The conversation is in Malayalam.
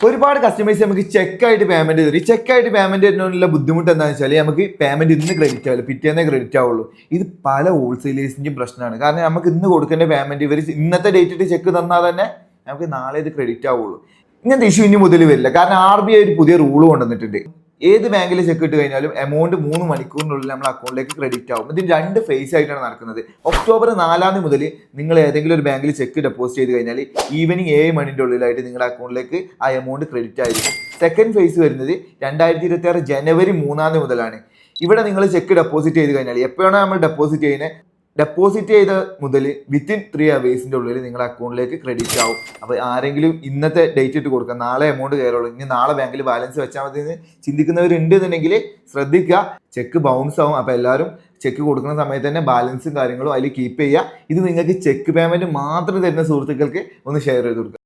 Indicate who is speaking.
Speaker 1: ഒരുപാട് കസ്റ്റമേഴ്സ് നമുക്ക് ചെക്കായിട്ട് പേയ്മെന്റ് തരും. ചെക്കായിട്ട് പേയ്മെന്റ് തരുന്നതിനുള്ള ബുദ്ധിമുട്ട് എന്താണെന്ന് വെച്ചാൽ നമുക്ക് പേയ്മെന്റ് ഇന്ന് ക്രെഡിറ്റ് ആവില്ല, പിറ്റേന്നേ ക്രെഡിറ്റ് ആവുള്ളൂ. ഇത് പല ഹോൾസെയിലേഴ്സിന്റെയും പ്രശ്നമാണ്. കാരണം നമുക്ക് ഇന്ന് കൊടുക്കേണ്ട പേയ്മെന്റ് ഇവർ ഇന്നത്തെ ഡേറ്റിട്ട് ചെക്ക് തന്നാൽ തന്നെ നമുക്ക് നാളെ ഇത് ക്രെഡിറ്റ് ആവുള്ളൂ. ഇങ്ങനത്തെ ഇഷ്യൂ ഇനി മുതൽ വരില്ല. കാരണം RBI ഒരു പുതിയ റൂൾ കൊണ്ടുവന്നിട്ടുണ്ട്. ഏത് ബാങ്കിൽ ചെക്ക് ഇട്ട് കഴിഞ്ഞാലും എമൗണ്ട് 3 മണിക്കൂറിനുള്ളിൽ നമ്മുടെ അക്കൗണ്ടിലേക്ക് ക്രെഡിറ്റ് ആവും. ഇതിന് 2 ഫേസ് ആയിട്ടാണ് നടക്കുന്നത്. ഒക്ടോബർ 4 മുതൽ നിങ്ങൾ ഏതെങ്കിലും ഒരു ബാങ്കിൽ ചെക്ക് ഡെപ്പോസിറ്റ് ചെയ്ത് കഴിഞ്ഞാൽ ഈവനിങ് 7 മണിൻ്റെ ഉള്ളിലായിട്ട് നിങ്ങളുടെ അക്കൗണ്ടിലേക്ക് ആ എമൗണ്ട് ക്രെഡിറ്റ് ആയിരിക്കും. സെക്കൻഡ് ഫേസ് വരുന്നത് 2026 ജനുവരി 3 മുതലാണ്. ഇവിടെ നിങ്ങൾ ചെക്ക് ഡെപ്പോസിറ്റ് ചെയ്ത് കഴിഞ്ഞാൽ എപ്പോഴാണ് നമ്മൾ ഡെപ്പോസിറ്റ് ചെയ്ത മുതൽ വിത്തിൻ 3 അവേഴ്സിൻ്റെ ഉള്ളിൽ നിങ്ങളുടെ അക്കൗണ്ടിലേക്ക് ക്രെഡിറ്റ് ആവും. അപ്പോൾ ആരെങ്കിലും ഇന്നത്തെ ഡേറ്റ് ഇട്ട് കൊടുക്കുക, നാളെ എമൗണ്ട് കയറുള്ളൂ, ഇനി നാളെ ബാങ്കിൽ ബാലൻസ് വെച്ചാൽ മതി എന്ന് ചിന്തിക്കുന്നവരുണ്ട് എന്നുണ്ടെങ്കിൽ ശ്രദ്ധിക്കുക, ചെക്ക് ബൗൺസ് ആവും. അപ്പോൾ എല്ലാവരും ചെക്ക് കൊടുക്കുന്ന സമയത്ത് തന്നെ ബാലൻസും കാര്യങ്ങളും അതിൽ കീപ്പ് ചെയ്യുക. ഇത് നിങ്ങൾക്ക് ചെക്ക് പേയ്മെൻറ്റ് മാത്രം തരുന്ന സുഹൃത്തുക്കൾക്ക് ഒന്ന് ഷെയർ ചെയ്ത് കൊടുക്കുക.